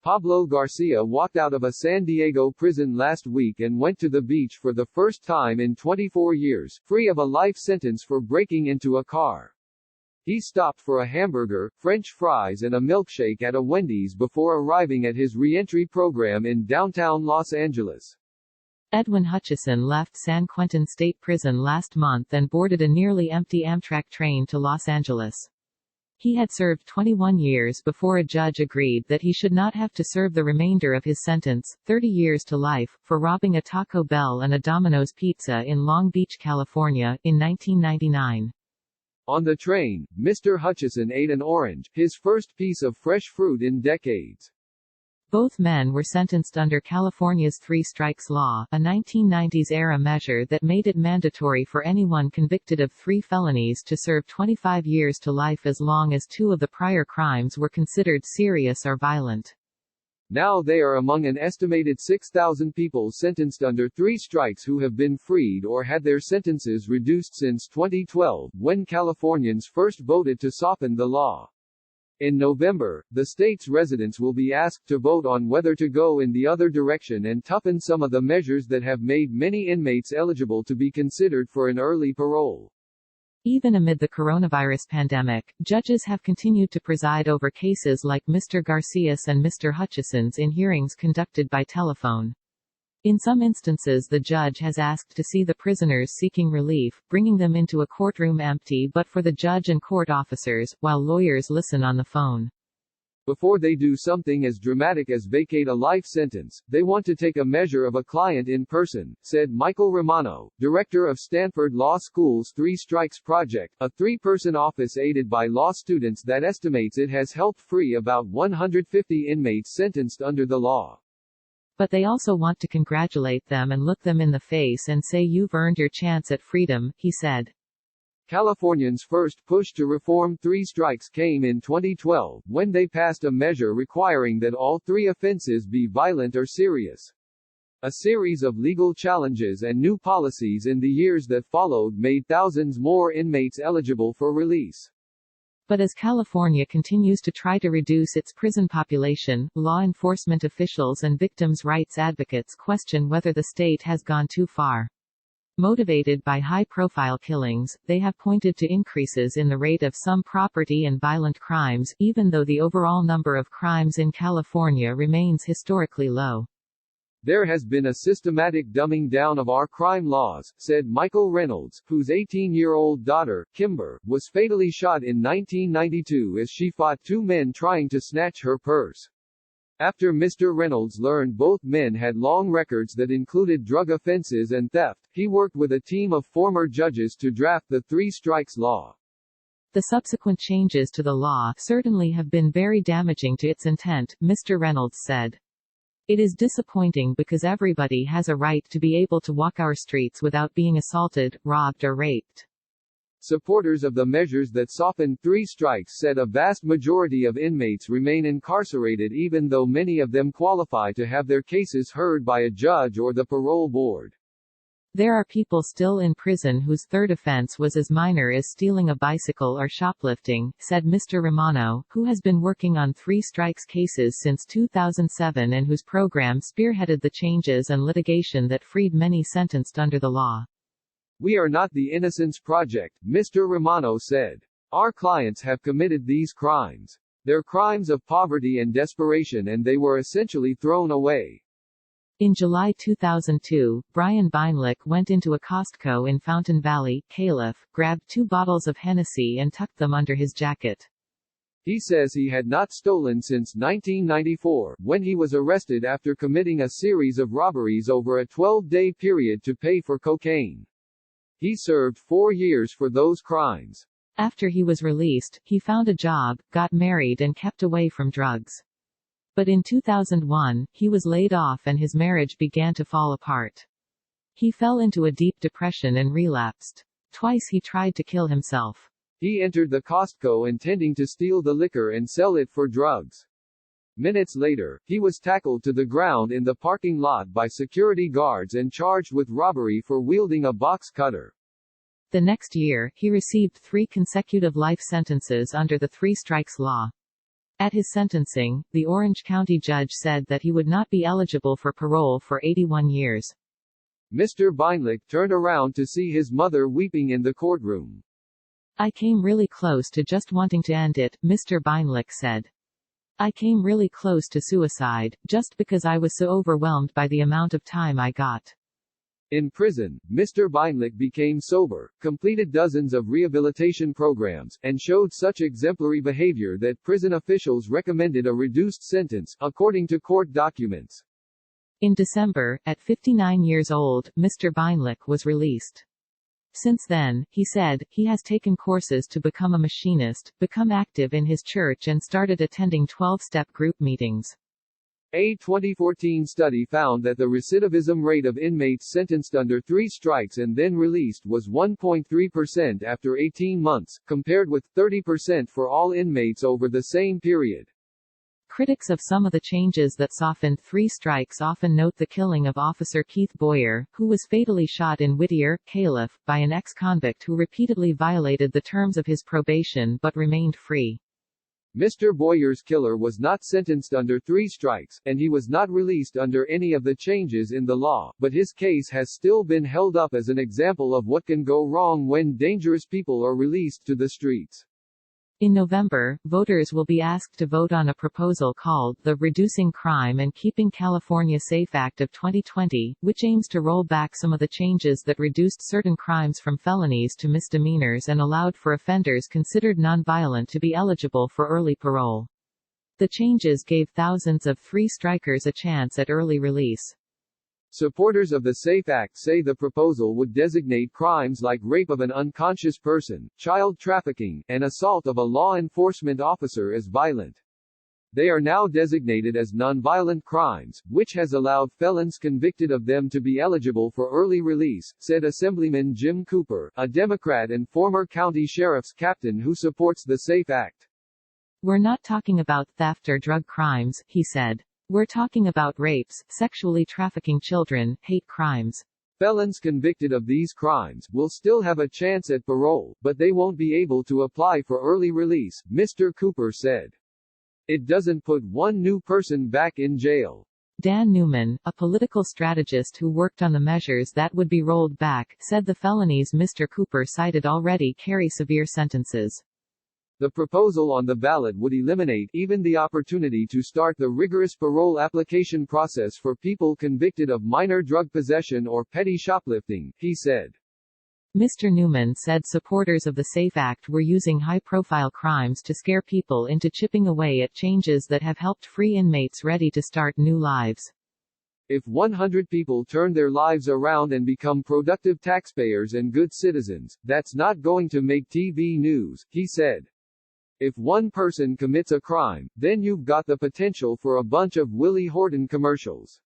Pablo Garcia walked out of a San Diego prison last week and went to the beach for the first time in 24 years, free of a life sentence for breaking into a car. He stopped for a hamburger, French fries and a milkshake at a Wendy's before arriving at his re-entry program in downtown Los Angeles. Edwin Hutchison left San Quentin State Prison last month and boarded a nearly empty Amtrak train to Los Angeles. He had served 21 years before a judge agreed that he should not have to serve the remainder of his sentence, 30 years to life, for robbing a Taco Bell and a Domino's Pizza in Long Beach, California, in 1999. On the train, Mr. Hutchison ate an orange, his first piece of fresh fruit in decades. Both men were sentenced under California's Three Strikes Law, a 1990s-era measure that made it mandatory for anyone convicted of 3 felonies to serve 25 years to life as long as 2 of the prior crimes were considered serious or violent. Now they are among an estimated 6,000 people sentenced under 3 strikes who have been freed or had their sentences reduced since 2012, when Californians first voted to soften the law. In November, the state's residents will be asked to vote on whether to go in the other direction and toughen some of the measures that have made many inmates eligible to be considered for an early parole. Even amid the coronavirus pandemic, judges have continued to preside over cases like Mr. Garcia's and Mr. Hutchison's in hearings conducted by telephone. In some instances the judge has asked to see the prisoners seeking relief, bringing them into a courtroom empty but for the judge and court officers, while lawyers listen on the phone. Before they do something as dramatic as vacate a life sentence, they want to take a measure of a client in person, said Michael Romano, director of Stanford Law School's 3 Strikes Project, a 3-person office aided by law students that estimates it has helped free about 150 inmates sentenced under the law. But they also want to congratulate them and look them in the face and say you've earned your chance at freedom, he said. Californians' first push to reform 3 strikes came in 2012, when they passed a measure requiring that all 3 offenses be violent or serious. A series of legal challenges and new policies in the years that followed made thousands more inmates eligible for release. But as California continues to try to reduce its prison population, law enforcement officials and victims' rights advocates question whether the state has gone too far. Motivated by high-profile killings, they have pointed to increases in the rate of some property and violent crimes, even though the overall number of crimes in California remains historically low. There has been a systematic dumbing down of our crime laws, said Michael Reynolds, whose 18-year-old daughter, Kimber, was fatally shot in 1992 as she fought 2 men trying to snatch her purse. After Mr. Reynolds learned both men had long records that included drug offenses and theft, he worked with a team of former judges to draft the 3 Strikes Law. The subsequent changes to the law certainly have been very damaging to its intent, Mr. Reynolds said. It is disappointing because everybody has a right to be able to walk our streets without being assaulted, robbed or raped. Supporters of the measures that softened 3 strikes said a vast majority of inmates remain incarcerated even though many of them qualify to have their cases heard by a judge or the parole board. There are people still in prison whose 3rd offense was as minor as stealing a bicycle or shoplifting, said Mr. Romano, who has been working on 3 strikes cases since 2007 and whose program spearheaded the changes and litigation that freed many sentenced under the law. We are not the Innocence Project, Mr. Romano said. Our clients have committed these crimes. They're crimes of poverty and desperation and they were essentially thrown away. In July 2002, Brian Beinlich went into a Costco in Fountain Valley, Calif., grabbed 2 bottles of Hennessy and tucked them under his jacket. He says he had not stolen since 1994, when he was arrested after committing a series of robberies over a 12-day period to pay for cocaine. He served 4 years for those crimes. After he was released, he found a job, got married and kept away from drugs. But in 2001, he was laid off and his marriage began to fall apart. He fell into a deep depression and relapsed. Twice he tried to kill himself. He entered the Costco intending to steal the liquor and sell it for drugs. Minutes later, he was tackled to the ground in the parking lot by security guards and charged with robbery for wielding a box cutter. The next year, he received 3 consecutive life sentences under the 3 Strikes Law. At his sentencing, the Orange County judge said that he would not be eligible for parole for 81 years. Mr. Beinlich turned around to see his mother weeping in the courtroom. I came really close to just wanting to end it, Mr. Beinlich said. I came really close to suicide, just because I was so overwhelmed by the amount of time I got. In prison, Mr. Beinlich became sober, completed dozens of rehabilitation programs, and showed such exemplary behavior that prison officials recommended a reduced sentence, according to court documents. In December, at 59 years old, Mr. Beinlich was released. Since then, he said, he has taken courses to become a machinist, become active in his church and started attending 12-step group meetings. A 2014 study found that the recidivism rate of inmates sentenced under 3 strikes and then released was 1.3% after 18 months, compared with 30% for all inmates over the same period. Critics of some of the changes that softened 3 strikes often note the killing of Officer Keith Boyer, who was fatally shot in Whittier, Calif., by an ex-convict who repeatedly violated the terms of his probation but remained free. Mr. Boyer's killer was not sentenced under 3 strikes, and he was not released under any of the changes in the law, but his case has still been held up as an example of what can go wrong when dangerous people are released to the streets. In November, voters will be asked to vote on a proposal called the Reducing Crime and Keeping California Safe Act of 2020, which aims to roll back some of the changes that reduced certain crimes from felonies to misdemeanors and allowed for offenders considered nonviolent to be eligible for early parole. The changes gave thousands of 3-strikers a chance at early release. Supporters of the SAFE Act say the proposal would designate crimes like rape of an unconscious person, child trafficking, and assault of a law enforcement officer as violent. They are now designated as nonviolent crimes, which has allowed felons convicted of them to be eligible for early release, said Assemblyman Jim Cooper, a Democrat and former county sheriff's captain who supports the SAFE Act. We're not talking about theft or drug crimes, he said. We're talking about rapes, sexually trafficking children, hate crimes. Felons convicted of these crimes will still have a chance at parole, but they won't be able to apply for early release, Mr. Cooper said. It doesn't put one new person back in jail. Dan Newman, a political strategist who worked on the measures that would be rolled back, said the felonies Mr. Cooper cited already carry severe sentences. The proposal on the ballot would eliminate even the opportunity to start the rigorous parole application process for people convicted of minor drug possession or petty shoplifting, he said. Mr. Newman said supporters of the SAFE Act were using high-profile crimes to scare people into chipping away at changes that have helped free inmates ready to start new lives. If 100 people turn their lives around and become productive taxpayers and good citizens, that's not going to make TV news, he said. If one person commits a crime, then you've got the potential for a bunch of Willie Horton commercials.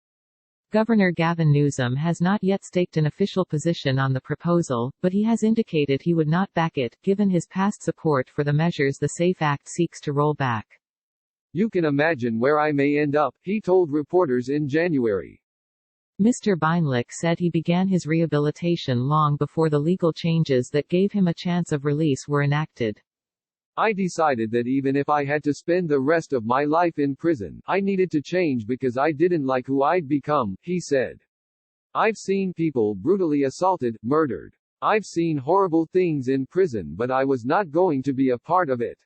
Governor Gavin Newsom has not yet staked an official position on the proposal, but he has indicated he would not back it, given his past support for the measures the SAFE Act seeks to roll back. You can imagine where I may end up, he told reporters in January. Mr. Beinlich said he began his rehabilitation long before the legal changes that gave him a chance of release were enacted. I decided that even if I had to spend the rest of my life in prison, I needed to change because I didn't like who I'd become, he said. I've seen people brutally assaulted, murdered. I've seen horrible things in prison, but I was not going to be a part of it.